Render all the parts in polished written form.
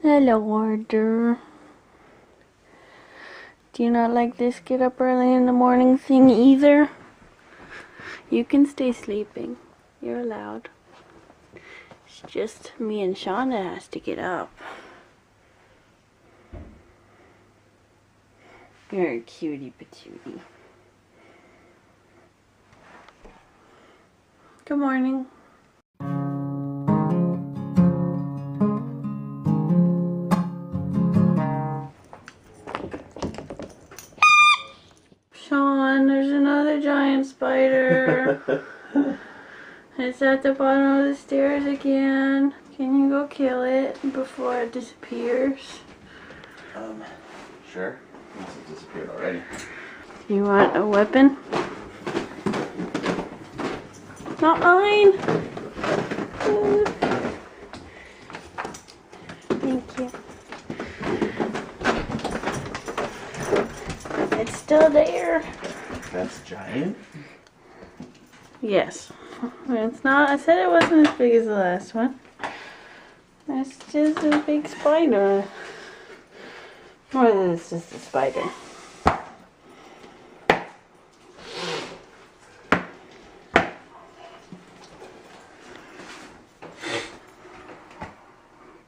Hello, order. Do you not like this get up early in the morning thing either? You can stay sleeping. You're allowed. It's just me and Sean that has to get up. You're a cutie patootie. Good morning. Sean, there's another giant spider. It's at the bottom of the stairs again. Can you go kill it before it disappears? Sure. Once it disappeared already. You want a weapon? Not mine! Thank you. It's still there. That's giant? Yes. It's not. I said it wasn't as big as the last one. It's just a big spider. More than it's just a spider.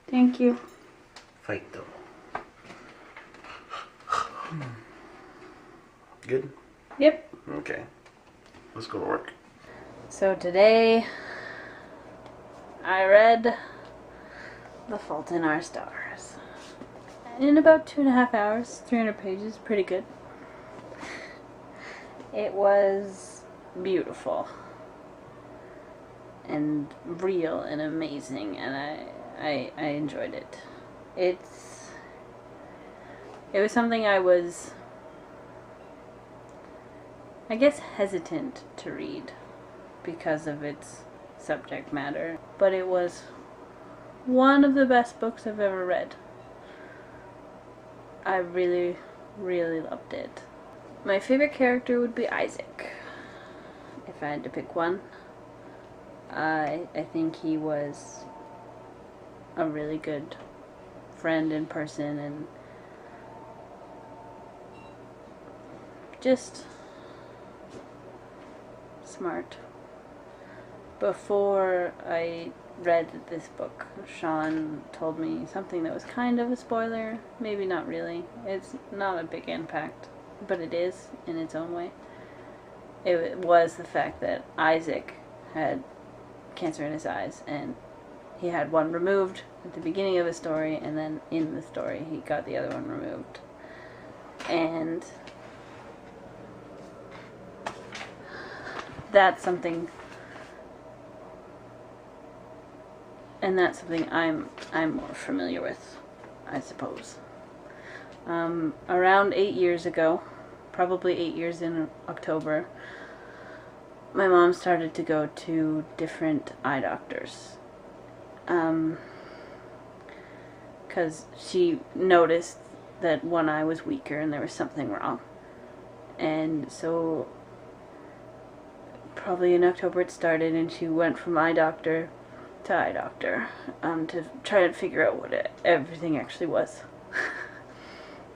Thank you. Fight though. Good? Yep. Okay. Let's go to work. So today I read The Fault in Our Stars. In about 2.5 hours, 300 pages, pretty good. It was beautiful and real and amazing, and I enjoyed it. It was something I was, I guess, hesitant to read because of its subject matter, but it was one of the best books I've ever read. I really, really loved it. My favorite character would be Isaac, if I had to pick one. I think he was a really good friend and person, and just smart. Before I read this book, Sean told me something that was kind of a spoiler, maybe not really. It's not a big impact, but it is in its own way. It was the fact that Isaac had cancer in his eyes, and he had one removed at the beginning of the story, and then in the story he got the other one removed. And that's something I'm more familiar with, I suppose. Around 8 years ago, probably 8 years in October, my mom started to go to different eye doctors. Because she noticed that one eye was weaker and there was something wrong. And so probably in October it started, and she went from eye doctor to eye doctor to try to figure out what everything actually was.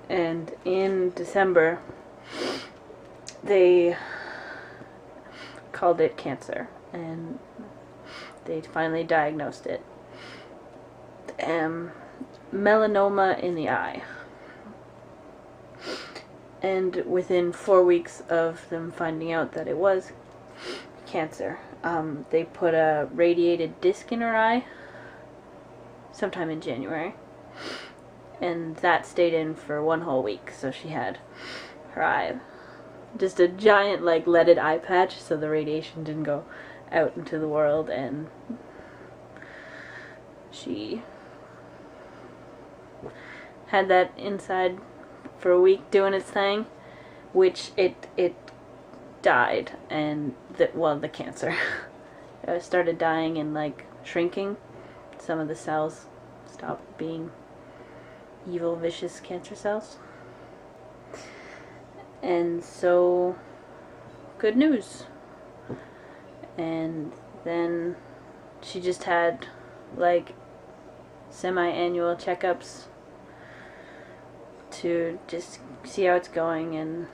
And in December they called it cancer, and they finally diagnosed it. Melanoma in the eye. And within 4 weeks of them finding out that it was cancer, they put a radiated disc in her eye sometime in January, and that stayed in for 1 whole week. So she had her eye, just a giant like leaded eye patch, so the radiation didn't go out into the world, and she had that inside for a week doing its thing, which it died, and the cancer started dying and like shrinking. Some of the cells stopped being evil, vicious cancer cells. And so, good news. And then she just had like semi-annual checkups to just see how it's going, and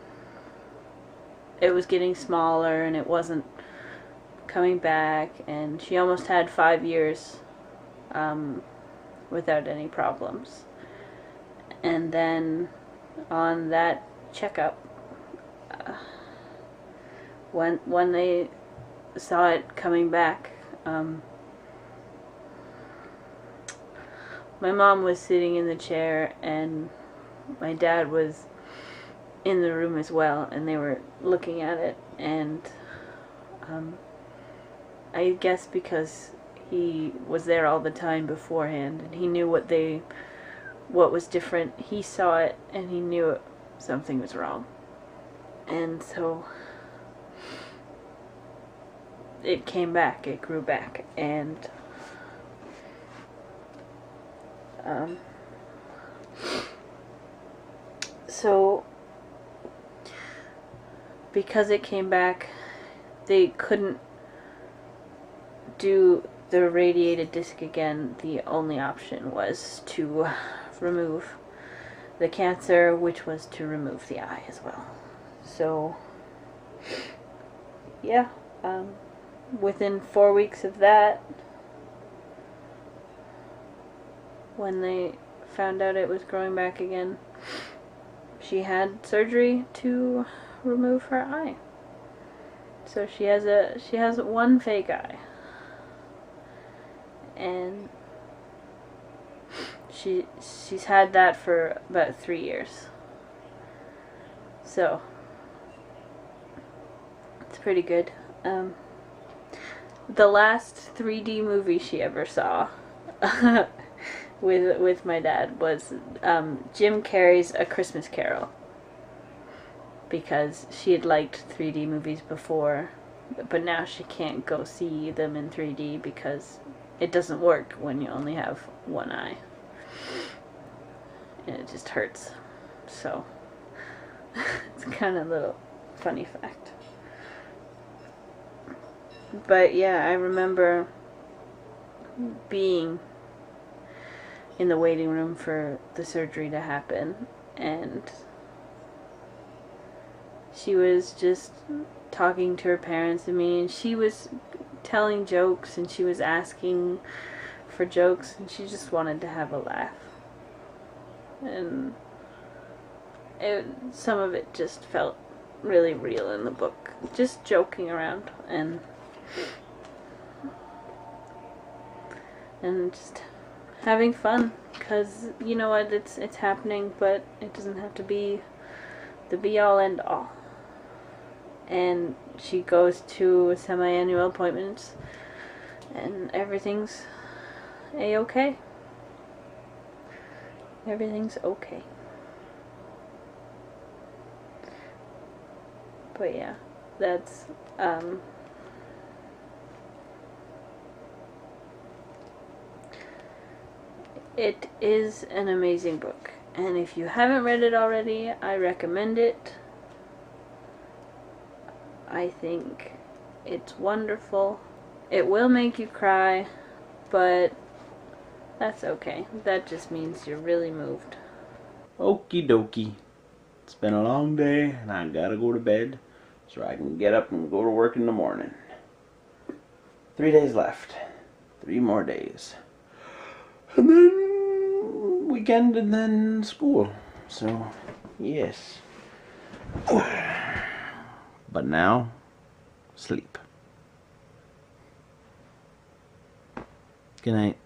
it was getting smaller and it wasn't coming back, and she almost had 5 years without any problems. And then on that checkup, when they saw it coming back, my mom was sitting in the chair and my dad was in the room as well, and they were looking at it, and I guess because he was there all the time beforehand and he knew what was different, he saw it and he knew something was wrong. And so it came back, it grew back, and so because it came back, they couldn't do the radiated disc again. The only option was to remove the cancer, which was to remove the eye as well. So yeah, within 4 weeks of that, when they found out it was growing back again, she had surgery to remove her eye. So she has one fake eye, and she's had that for about 3 years. So it's pretty good. The last 3D movie she ever saw with my dad was Jim Carrey's A Christmas Carol, because she had liked 3D movies before, but now she can't go see them in 3D because it doesn't work when you only have one eye, and it just hurts. So it's kind of a little funny fact. But yeah, I remember being in the waiting room for the surgery to happen, and she was just talking to her parents and me, and she was telling jokes and she was asking for jokes, and she just wanted to have a laugh. And some of it just felt really real in the book, just joking around and just having fun, because you know what, it's happening, but it doesn't have to be the be all end all. And she goes to semi-annual appointments and everything's a-okay. Everything's okay. But yeah, that's it is an amazing book, and if you haven't read it already, I recommend it. I think it's wonderful. It will make you cry, but that's okay. That just means you're really moved. Okie dokie. It's been a long day and I gotta go to bed so I can get up and go to work in the morning. 3 days left. 3 more days. And then weekend and then school. So, yes. But now, sleep. Good night.